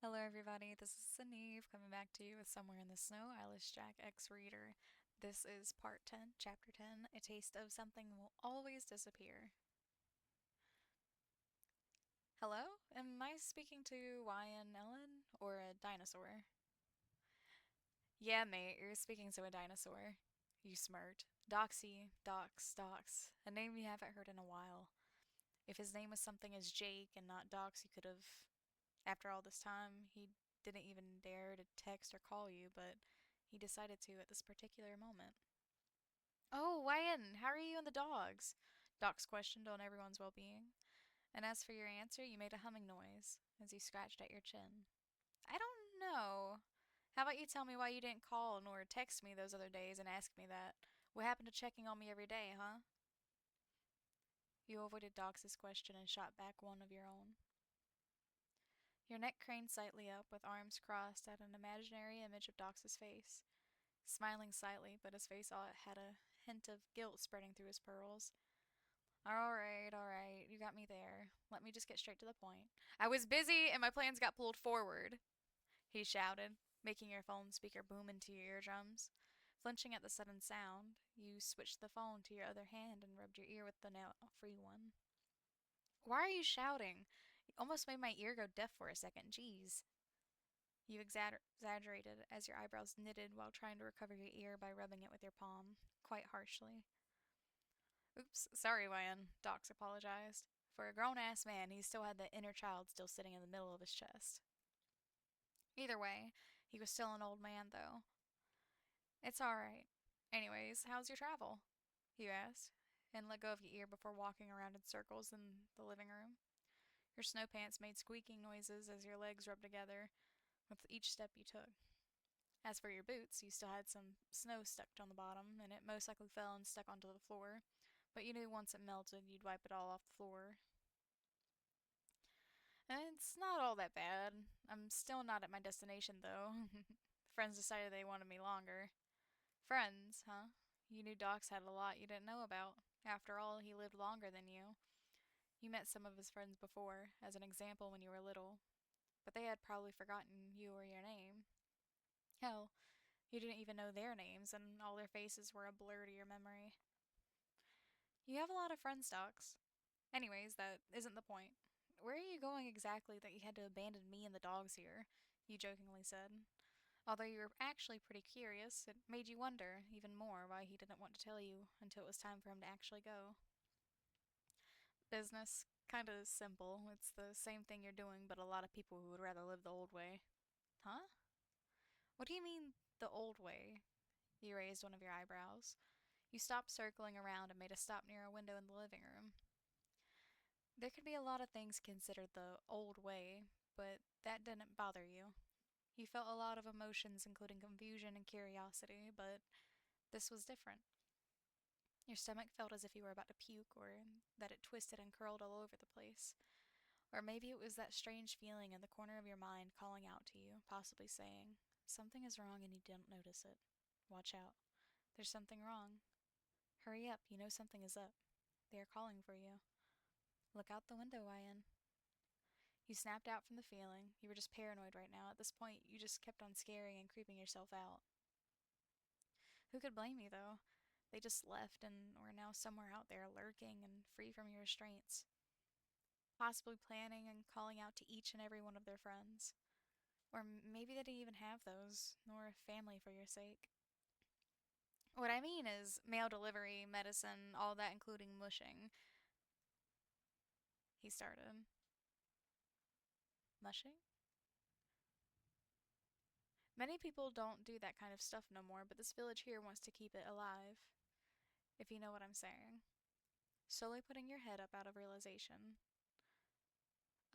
Hello, everybody. This is Saneve coming back to you with Somewhere in the Snow, Eyeless Jack X Reader. This is Part 10, Chapter 10 A Taste of Something Will Always Disappear. Hello? Am I speaking to Ryan Ellen or a dinosaur? Yeah, mate, you're speaking to a dinosaur. You smirked. Doxy, Dox. A name you haven't heard in a while. If his name was something as Jake and not Dox, he could have. After all this time, he didn't even dare to text or call you, but he decided to at this particular moment. Oh, Wyan, how are you and the dogs? Docs questioned on everyone's well being. And as for your answer, you made a humming noise as you scratched at your chin. I don't know. How about you tell me why you didn't call nor text me those other days and ask me that? What happened to checking on me every day, huh? You avoided Dox's question and shot back one of your own. Your neck craned slightly up, with arms crossed at an imaginary image of Dox's face, smiling slightly, but his face had a hint of guilt spreading through his pearls. All right, you got me there. Let me just get straight to the point. I was busy and my plans got pulled forward, he shouted, making your phone speaker boom into your eardrums. Flinching at the sudden sound, you switched the phone to your other hand and rubbed your ear with the nail-free one. Why are you shouting? You almost made my ear go deaf for a second. Jeez. You exaggerated as your eyebrows knitted while trying to recover your ear by rubbing it with your palm, quite harshly. Oops, sorry, Ryan, Dox apologized. For a grown ass man, he still had the inner child still sitting in the middle of his chest. Either way, he was still an old man, though. It's alright. Anyways, how's your travel? You asked, and let go of your ear before walking around in circles in the living room. Your snow pants made squeaking noises as your legs rubbed together with each step you took. As for your boots, you still had some snow stuck on the bottom, and it most likely fell and stuck onto the floor, but you knew once it melted, you'd wipe it all off the floor. And it's not all that bad. I'm still not at my destination, though. Friends decided they wanted me longer. Friends, huh? You knew Docs had a lot you didn't know about. After all, he lived longer than you. You met some of his friends before, as an example when you were little, but they had probably forgotten you or your name. Hell, you didn't even know their names, and all their faces were a blur to your memory. You have a lot of friends, Docs. Anyways, that isn't the point. Where are you going exactly that you had to abandon me and the dogs here? You jokingly said. Although you were actually pretty curious, it made you wonder even more why he didn't want to tell you until it was time for him to actually go. Business. Kinda simple. It's the same thing you're doing, but a lot of people who would rather live the old way. Huh? What do you mean, the old way? You raised one of your eyebrows. You stopped circling around and made a stop near a window in the living room. There could be a lot of things considered the old way, but that didn't bother you. You felt a lot of emotions, including confusion and curiosity, but this was different. Your stomach felt as if you were about to puke, or that it twisted and curled all over the place. Or maybe it was that strange feeling in the corner of your mind calling out to you, possibly saying, "Something is wrong and you didn't notice it. Watch out. There's something wrong. Hurry up, you know something is up. They are calling for you. Look out the window, Ian." You snapped out from the feeling. You were just paranoid right now. At this point, you just kept on scaring and creeping yourself out. Who could blame you, though? They just left and were now somewhere out there lurking and free from your restraints. Possibly planning and calling out to each and every one of their friends. Or maybe they didn't even have those, nor a family for your sake. What I mean is mail delivery, medicine, all that including mushing. He started. Mushing? Many people don't do that kind of stuff no more, but this village here wants to keep it alive, if you know what I'm saying. Slowly putting your head up out of realization.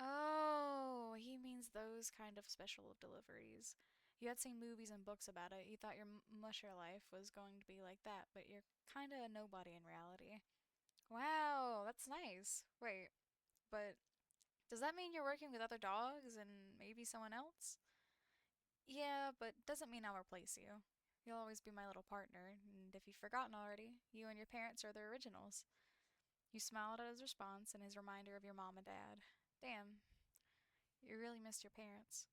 Oh, he means those kind of special deliveries. You had seen movies and books about it. You thought your musher life was going to be like that, but you're kinda a nobody in reality. Wow, that's nice. Wait, but does that mean you're working with other dogs and maybe someone else? Yeah, but doesn't mean I'll replace you. You'll always be my little partner, and if you've forgotten already, you and your parents are the originals. You smiled at his response and his reminder of your mom and dad. Damn, you really missed your parents.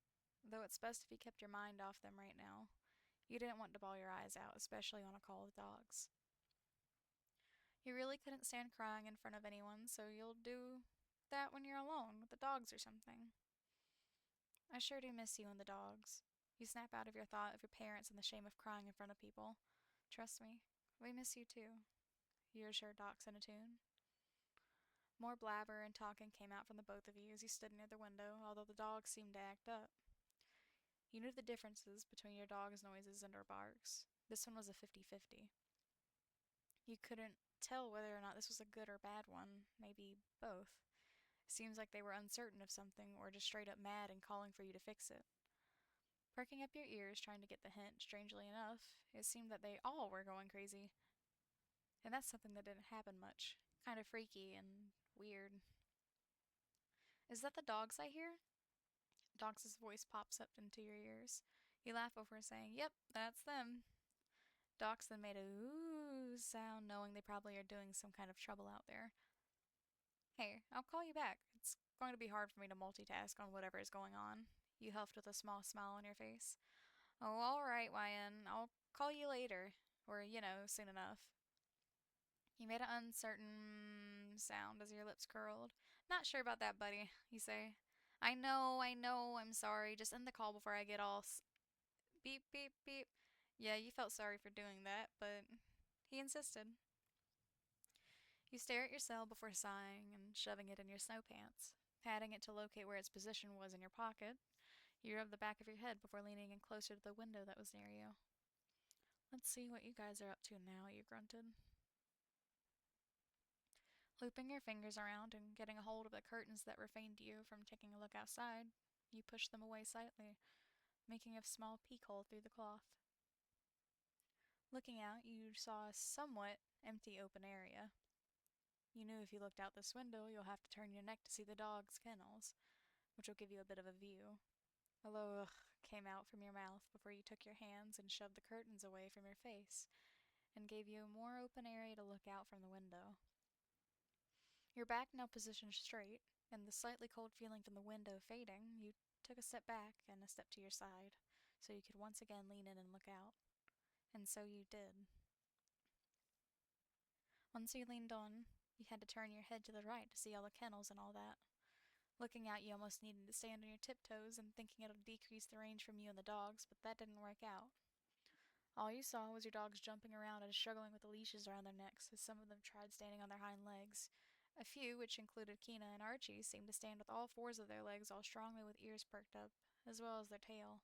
though it's best if you kept your mind off them right now. You didn't want to bawl your eyes out, especially on a call with dogs. You really couldn't stand crying in front of anyone, so you'll do that when you're alone with the dogs or something. I sure do miss you and the dogs. You snap out of your thought of your parents and the shame of crying in front of people. Trust me, we miss you too. You assured Docs in a tune. More blabber and talking came out from the both of you as you stood near the window, although the dogs seemed to act up. You knew the differences between your dog's noises and her barks. This one was a 50-50. You couldn't tell whether or not this was a good or bad one, maybe both. It seems like they were uncertain of something or just straight up mad and calling for you to fix it. Perking up your ears trying to get the hint, strangely enough, it seemed that they all were going crazy. And that's something that didn't happen much. Kind of freaky and weird. Is that the dogs I hear? Dogs' voice pops up into your ears. You laugh before saying, "Yep, that's them." Docs then made a ooh sound, knowing they probably are doing some kind of trouble out there. "Hey, I'll call you back. It's going to be hard for me to multitask on whatever is going on." You huffed with a small smile on your face. "Oh, all right, YN. I'll call you later. Or, soon enough." You made an uncertain sound as your lips curled. "Not sure about that, buddy," you say. I know, I'm sorry. Just end the call before I get all beep, beep, beep." Yeah, you felt sorry for doing that, but he insisted. You stare at your cell before sighing and shoving it in your snow pants, patting it to locate where its position was in your pocket. You rub the back of your head before leaning in closer to the window that was near you. "Let's see what you guys are up to now," you grunted. Looping your fingers around and getting a hold of the curtains that refrained you from taking a look outside, you pushed them away slightly, making a small peek hole through the cloth. Looking out, you saw a somewhat empty open area. You knew if you looked out this window, you'll have to turn your neck to see the dog's kennels, which will give you a bit of a view. A low ugh came out from your mouth before you took your hands and shoved the curtains away from your face, and gave you a more open area to look out from the window. Your back now positioned straight, and the slightly cold feeling from the window fading, you took a step back and a step to your side, so you could once again lean in and look out. And so you did. Once you leaned on, you had to turn your head to the right to see all the kennels and all that. Looking out, you almost needed to stand on your tiptoes and thinking it'll decrease the range from you and the dogs, but that didn't work out. All you saw was your dogs jumping around and struggling with the leashes around their necks as some of them tried standing on their hind legs. A few, which included Keena and Archie, seemed to stand with all fours of their legs all strongly with ears perked up, as well as their tail.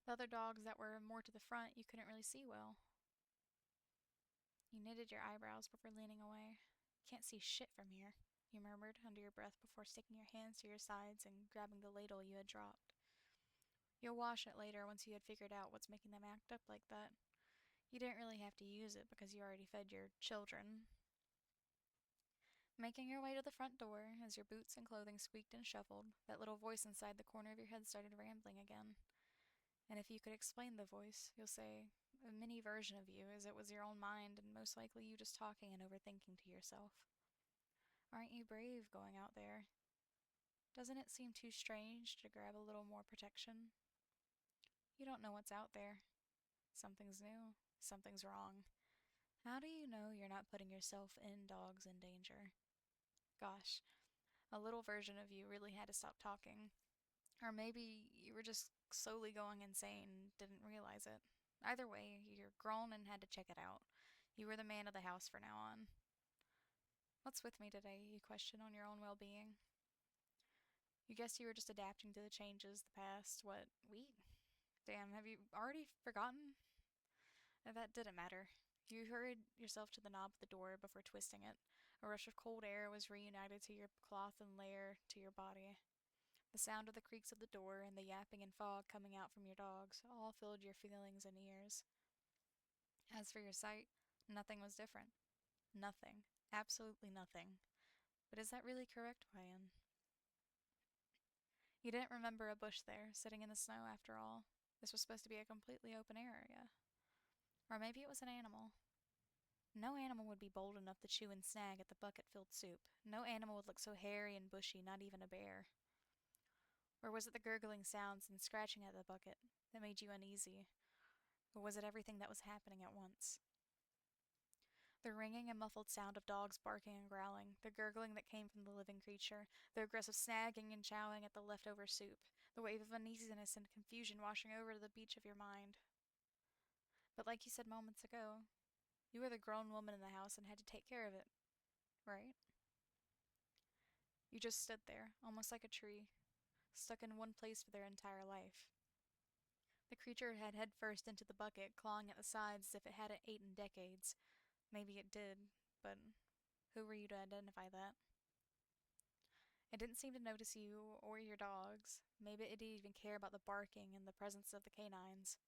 The other dogs that were more to the front you couldn't really see well. You knitted your eyebrows before leaning away. "Can't see shit from here," you murmured under your breath before sticking your hands to your sides and grabbing the ladle you had dropped. You'll wash it later once you had figured out what's making them act up like that. You didn't really have to use it because you already fed your children. Making your way to the front door, as your boots and clothing squeaked and shuffled, that little voice inside the corner of your head started rambling again. And if you could explain the voice, you'll say a mini version of you, as it was your own mind and most likely you just talking and overthinking to yourself. "Aren't you brave going out there? Doesn't it seem too strange to grab a little more protection? You don't know what's out there. Something's new. Something's wrong. How do you know you're not putting yourself and dogs in danger?" Gosh, a little version of you really had to stop talking. Or maybe you were just slowly going insane and didn't realize it. Either way, you're grown and had to check it out. You were the man of the house from now on. "What's with me today?" you question on your own well-being. You guess you were just adapting to the changes the past, week? Damn, have you already forgotten? That didn't matter. You hurried yourself to the knob of the door before twisting it. A rush of cold air was reunited to your cloth and layer to your body. The sound of the creaks of the door and the yapping and fog coming out from your dogs all filled your feelings and ears. As for your sight, nothing was different. Nothing. Absolutely nothing. But is that really correct, Ryan? You didn't remember a bush there, sitting in the snow after all. This was supposed to be a completely open area. Or maybe it was an animal. No animal would be bold enough to chew and snag at the bucket-filled soup. No animal would look so hairy and bushy, not even a bear. Or was it the gurgling sounds and scratching at the bucket that made you uneasy? Or was it everything that was happening at once? The ringing and muffled sound of dogs barking and growling, the gurgling that came from the living creature, the aggressive snagging and chowing at the leftover soup, the wave of uneasiness and confusion washing over the beach of your mind. But like you said moments ago, you were the grown woman in the house and had to take care of it, right? You just stood there, almost like a tree, stuck in one place for their entire life. The creature had head first into the bucket, clawing at the sides as if it hadn't ate in decades. Maybe it did, but who were you to identify that? It didn't seem to notice you or your dogs. Maybe it didn't even care about the barking and the presence of the canines.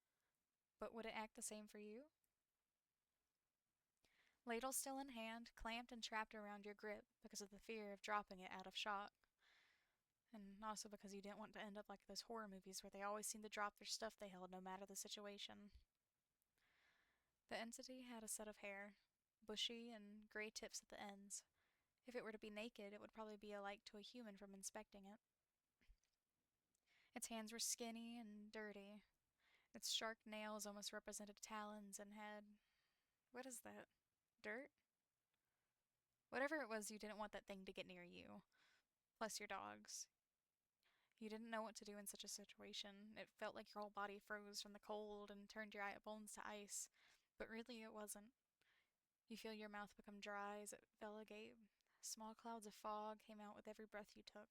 But would it act the same for you? Ladle still in hand, clamped and trapped around your grip because of the fear of dropping it out of shock. And also because you didn't want to end up like those horror movies where they always seem to drop their stuff they held no matter the situation. The entity had a set of hair, bushy and gray tips at the ends. If it were to be naked, it would probably be alike to a human from inspecting it. Its hands were skinny and dirty. Its sharp nails almost represented talons and had. What is that? Dirt? Whatever it was, you didn't want that thing to get near you. Plus your dogs. You didn't know what to do in such a situation. It felt like your whole body froze from the cold and turned your bones to ice. But really, it wasn't. You feel your mouth become dry as it fell agape. Small clouds of fog came out with every breath you took.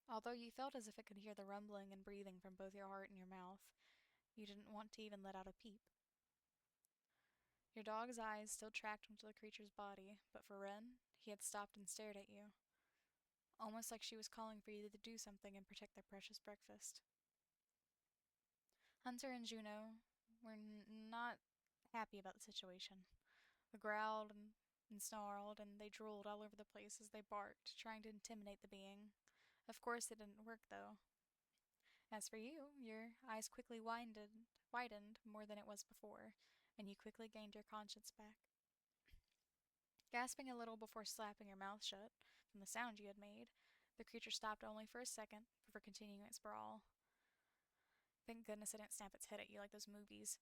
Although you felt as if it could hear the rumbling and breathing from both your heart and your mouth, you didn't want to even let out a peep. Your dog's eyes still tracked onto the creature's body, but for Ren, he had stopped and stared at you, almost like she was calling for you to do something and protect their precious breakfast. Hunter and Juno were not happy about the situation. They growled and snarled, and they drooled all over the place as they barked, trying to intimidate the being. Of course, it didn't work, though. As for you, your eyes quickly widened more than it was before, and you quickly gained your conscience back. Gasping a little before slapping your mouth shut from the sound you had made, the creature stopped only for a second before continuing its brawl. Thank goodness it didn't snap its head at you like those movies.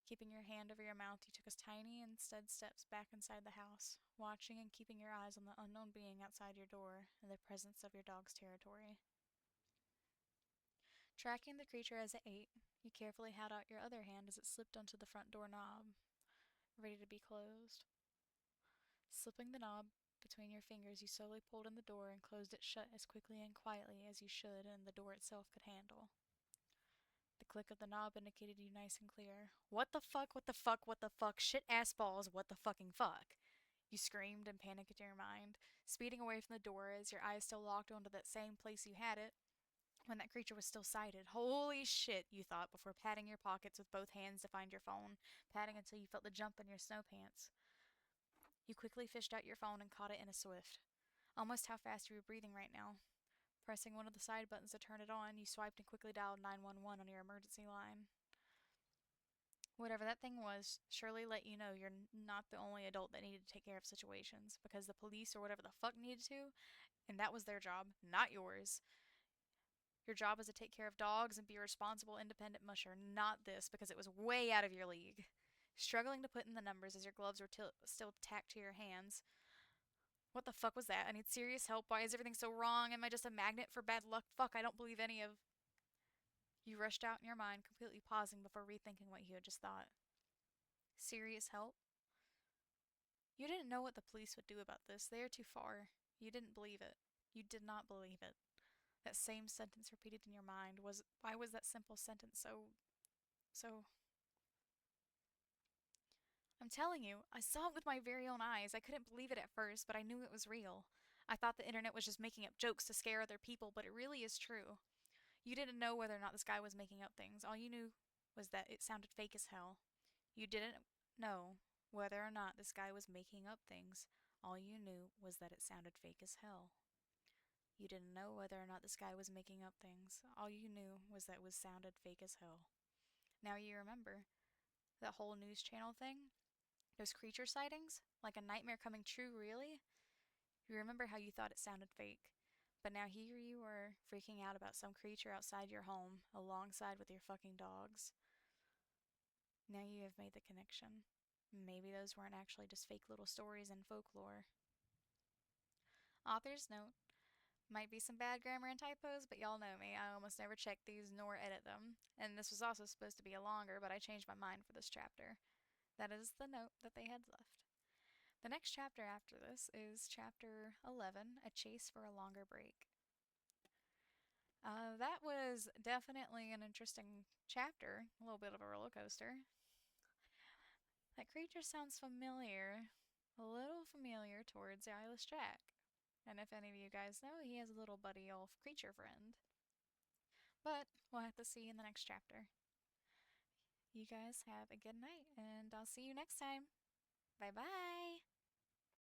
Keeping your hand over your mouth, you took as tiny and steady steps back inside the house, watching and keeping your eyes on the unknown being outside your door and the presence of your dog's territory. Tracking the creature as it ate, you carefully held out your other hand as it slipped onto the front door knob, ready to be closed. Slipping the knob between your fingers, you slowly pulled in the door and closed it shut as quickly and quietly as you should and the door itself could handle. The click of the knob indicated you nice and clear. What the fuck, what the fuck, what the fuck, shit ass balls, what the fucking fuck? You screamed and panicked in your mind, speeding away from the door as your eyes still locked onto that same place you had it when that creature was still sighted. Holy shit, you thought before patting your pockets with both hands to find your phone, patting until you felt the jump in your snow pants. You quickly fished out your phone and caught it in a swift. Almost how fast you were breathing right now. Pressing one of the side buttons to turn it on, you swiped and quickly dialed 911 on your emergency line. Whatever that thing was, surely let you know you're not the only adult that needed to take care of situations, because the police or whatever the fuck needed to, and that was their job, not yours. Your job was to take care of dogs and be a responsible, independent musher, not this, because it was way out of your league. Struggling to put in the numbers as your gloves were still tacked to your hands. What the fuck was that? I need serious help. Why is everything so wrong? Am I just a magnet for bad luck? Fuck, I don't believe any of. You rushed out in your mind, completely pausing before rethinking what you had just thought. Serious help? You didn't know what the police would do about this. They are too far. You didn't believe it. You did not believe it. That same sentence repeated in your mind was. Why was that simple sentence so. I'm telling you, I saw it with my very own eyes. I couldn't believe it at first, but I knew it was real. I thought the internet was just making up jokes to scare other people, but it really is true. You didn't know whether or not this guy was making up things. All you knew was that it sounded fake as hell. You didn't know whether or not this guy was making up things. All you knew was that it sounded fake as hell. You didn't know whether or not this guy was making up things. All you knew was that it was sounded fake as hell. Now you remember that whole news channel thing? Those creature sightings? Like a nightmare coming true, really? You remember how you thought it sounded fake. But now here you are freaking out about some creature outside your home alongside with your fucking dogs. Now you have made the connection. Maybe those weren't actually just fake little stories and folklore. Author's note: might be some bad grammar and typos, but y'all know me. I almost never check these nor edit them. And this was also supposed to be a longer, but I changed my mind for this chapter. That is the note that they had left. The next chapter after this is chapter 11, A Chase for a Longer Break. That was definitely an interesting chapter, a little bit of a roller coaster. That creature sounds familiar, a little familiar towards the Eyeless Jack. And if any of you guys know, he has a little buddy elf creature friend. But we'll have to see in the next chapter. You guys have a good night, and I'll see you next time. Bye bye!